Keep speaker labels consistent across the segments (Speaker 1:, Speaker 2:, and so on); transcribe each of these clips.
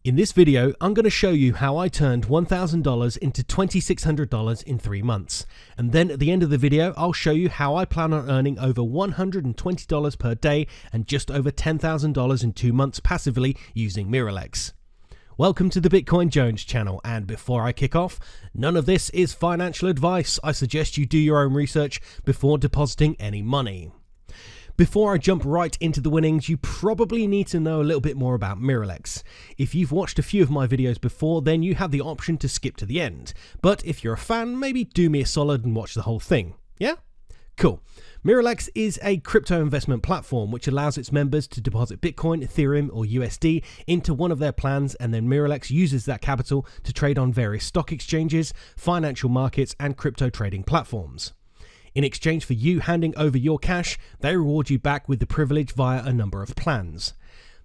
Speaker 1: In this video, I'm going to show you how I turned $1,000 into $2,600 in 3 months. And then at the end of the video, I'll show you how I plan on earning over $120 per day and just over $10,000 in 2 months passively using Mirollex. Welcome to the Bitcoin Jones channel, and before I kick off, none of this is financial advice. I suggest you do your own research before depositing any money. Before I jump right into the winnings, you probably need to know a little bit more about Mirollex. If you've watched a few of my videos before, then you have the option to skip to the end. But if you're a fan, maybe do me a solid and watch the whole thing. Yeah? Cool. Mirollex is a crypto investment platform which allows its members to deposit Bitcoin, Ethereum or USD into one of their plans, and then Mirollex uses that capital to trade on various stock exchanges, financial markets and crypto trading platforms. In exchange for you handing over your cash, they reward you back with the privilege via a number of plans.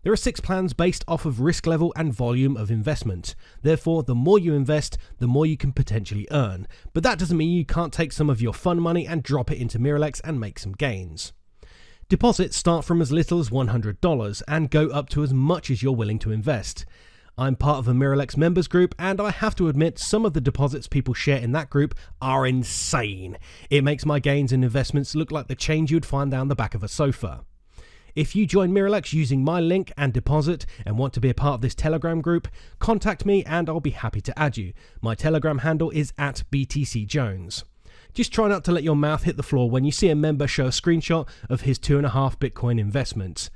Speaker 1: There are 6 plans based off of risk level and volume of investment. Therefore, the more you invest, the more you can potentially earn. But that doesn't mean you can't take some of your fun money and drop it into Mirollex and make some gains. Deposits start from as little as $100 and go up to as much as you're willing to invest. I'm part of a Mirollex members group, and I have to admit some of the deposits people share in that group are insane. It makes my gains and investments look like the change you'd find down the back of a sofa. If you join Mirollex using my link and deposit and want to be a part of this Telegram group, contact me and I'll be happy to add you. My Telegram handle is @BTCJones. Just try not to let your mouth hit the floor when you see a member show a screenshot of his 2.5 Bitcoin investment.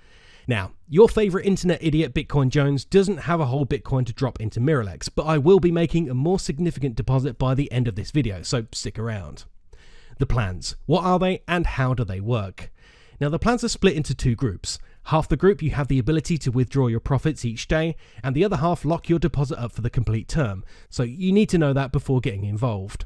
Speaker 1: Now, your favorite internet idiot Bitcoin Jones doesn't have a whole Bitcoin to drop into Mirollex, but I will be making a more significant deposit by the end of this video, so stick around. The plans. What are they and how do they work? Now, the plans are split into 2 groups. Half the group you have the ability to withdraw your profits each day, and the other half lock your deposit up for the complete term, so you need to know that before getting involved.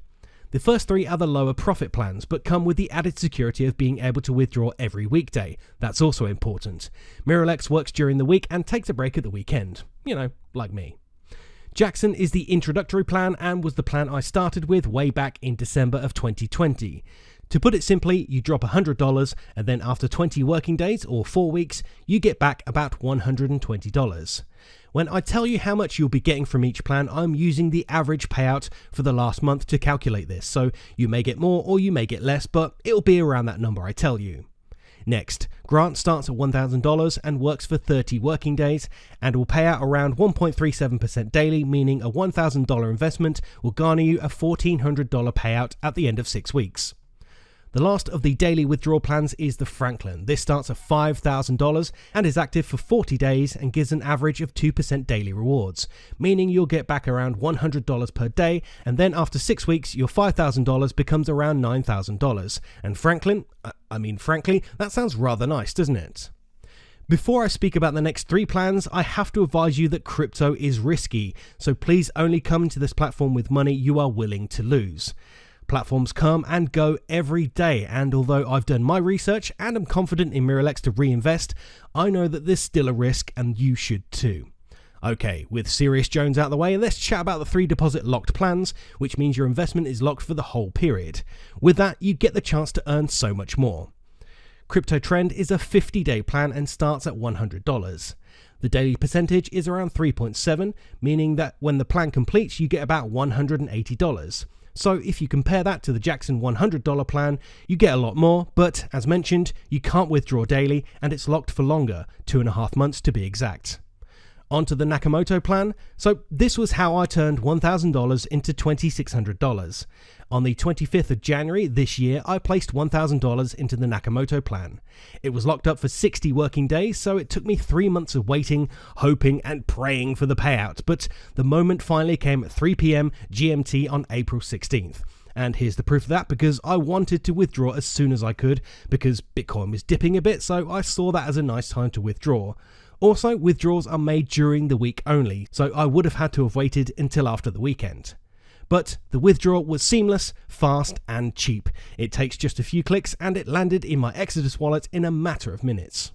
Speaker 1: The first 3 are the lower profit plans, but come with the added security of being able to withdraw every weekday. That's also important. Mirollex works during the week and takes a break at the weekend. You know, like me. Jackson is the introductory plan and was the plan I started with way back in December of 2020. To put it simply, you drop $100 and then after 20 working days or 4 weeks, you get back about $120. When I tell you how much you'll be getting from each plan, I'm using the average payout for the last month to calculate this, so you may get more or you may get less, but it'll be around that number I tell you. Next, Grant starts at $1,000 and works for 30 working days and will pay out around 1.37% daily, meaning a $1,000 investment will garner you a $1,400 payout at the end of 6 weeks. The last of the daily withdrawal plans is the Franklin. This starts at $5,000 and is active for 40 days and gives an average of 2% daily rewards, meaning you'll get back around $100 per day, and then after 6 weeks your $5,000 becomes around $9,000. And frankly, that sounds rather nice, doesn't it? Before I speak about the next 3 plans, I have to advise you that crypto is risky, so please only come to this platform with money you are willing to lose. Platforms come and go every day, and although I've done my research and am confident in Mirollex to reinvest, I know that there's still a risk and you should too. Okay, with Serious Jones out of the way, let's chat about the 3 deposit locked plans, which means your investment is locked for the whole period. With that, you get the chance to earn so much more. Crypto Trend is a 50-day plan and starts at $100. The daily percentage is around 3.7, meaning that when the plan completes, you get about $180. So if you compare that to the Jackson $100 plan, you get a lot more, but as mentioned, you can't withdraw daily and it's locked for longer, 2.5 months to be exact. On to the Nakamoto plan. So this was how I turned $1,000 into $2,600. On the 25th of January this year, I placed $1,000 into the Nakamoto plan. It was locked up for 60 working days, so it took me 3 months of waiting, hoping and praying for the payout, but the moment finally came at 3 PM GMT on April 16th. And here's the proof of that, because I wanted to withdraw as soon as I could, because Bitcoin was dipping a bit, so I saw that as a nice time to withdraw. Also, withdrawals are made during the week only, so I would have had to have waited until after the weekend. But the withdrawal was seamless, fast and cheap. It takes just a few clicks and it landed in my Exodus wallet in a matter of minutes.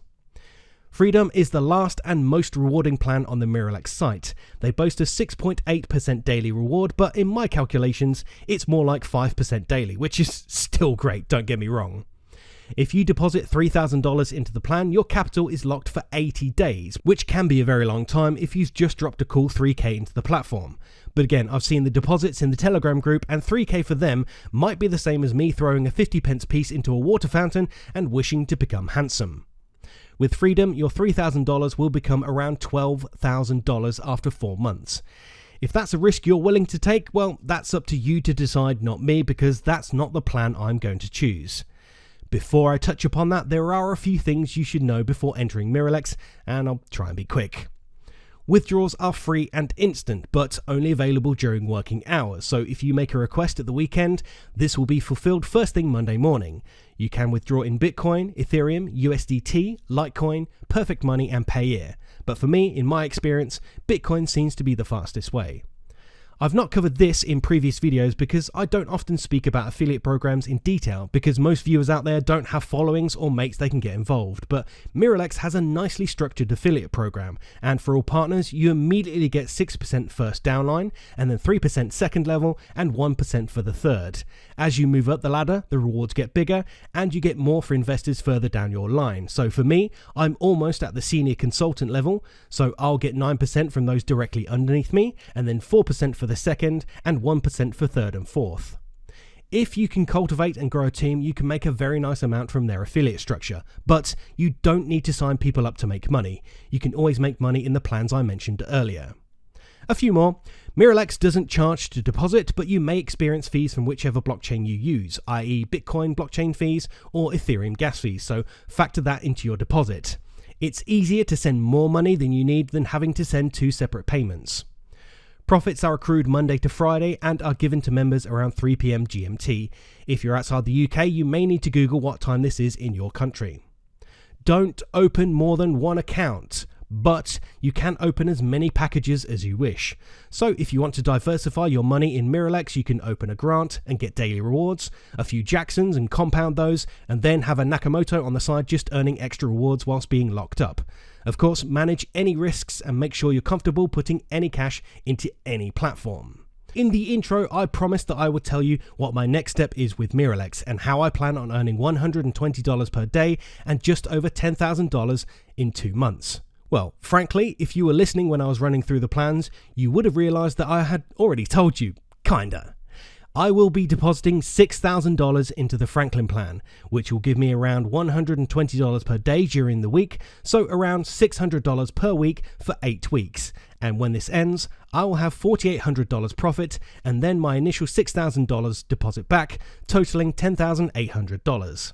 Speaker 1: Freedom is the last and most rewarding plan on the Mirollex site. They boast a 6.8% daily reward, but in my calculations, it's more like 5% daily, which is still great, don't get me wrong. If you deposit $3,000 into the plan, your capital is locked for 80 days, which can be a very long time if you've just dropped a cool 3k into the platform. But again, I've seen the deposits in the Telegram group, and 3k for them might be the same as me throwing a 50p piece into a water fountain and wishing to become handsome. With freedom, your $3,000 will become around $12,000 after 4 months. If that's a risk you're willing to take, well, that's up to you to decide, not me, because that's not the plan I'm going to choose. Before I touch upon that, there are a few things you should know before entering Mirollex, and I'll try and be quick. Withdrawals are free and instant, but only available during working hours, so if you make a request at the weekend, this will be fulfilled first thing Monday morning. You can withdraw in Bitcoin, Ethereum, USDT, Litecoin, Perfect Money and Payeer, but for me, in my experience, Bitcoin seems to be the fastest way. I've not covered this in previous videos because I don't often speak about affiliate programs in detail because most viewers out there don't have followings or mates they can get involved, but Mirollex has a nicely structured affiliate program, and for all partners you immediately get 6% first downline, and then 3% second level and 1% for the third. As you move up the ladder, the rewards get bigger and you get more for investors further down your line. So for me, I'm almost at the senior consultant level, so I'll get 9% from those directly underneath me, and then 4% for the second and 1% for third and fourth. If you can cultivate and grow a team, you can make a very nice amount from their affiliate structure, but you don't need to sign people up to make money. You can always make money in the plans I mentioned earlier. A few more. Mirollex doesn't charge to deposit, but you may experience fees from whichever blockchain you use, i.e. Bitcoin blockchain fees or Ethereum gas fees, so factor that into your deposit. It's easier to send more money than you need than having to send 2 separate payments. Profits are accrued Monday to Friday and are given to members around 3 PM GMT. If you're outside the UK, you may need to Google what time this is in your country. Don't open more than 1 account, but you can open as many packages as you wish. So if you want to diversify your money in Mirollex, you can open a grant and get daily rewards, a few Jacksons and compound those, and then have a Nakamoto on the side just earning extra rewards whilst being locked up. Of course, manage any risks and make sure you're comfortable putting any cash into any platform. In the intro, I promised that I would tell you what my next step is with Mirollex and how I plan on earning $120 per day and just over $10,000 in 2 months. Well, frankly, if you were listening when I was running through the plans, you would have realized that I had already told you, kinda. I will be depositing $6,000 into the Franklin plan, which will give me around $120 per day during the week, so around $600 per week for 8 weeks. And when this ends, I will have $4,800 profit and then my initial $6,000 deposit back, totaling $10,800.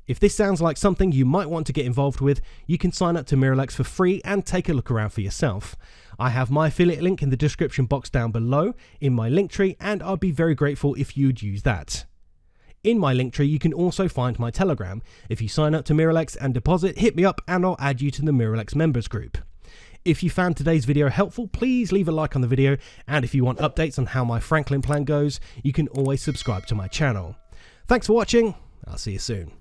Speaker 1: If this sounds like something you might want to get involved with, you can sign up to Mirollex for free and take a look around for yourself. I have my affiliate link in the description box down below in my Linktree, and I'd be very grateful if you'd use that. In my Linktree, you can also find my Telegram. If you sign up to Mirollex and deposit, hit me up and I'll add you to the Mirollex members group. If you found today's video helpful, please leave a like on the video, and if you want updates on how my Franklin plan goes, you can always subscribe to my channel. Thanks for watching, I'll see you soon.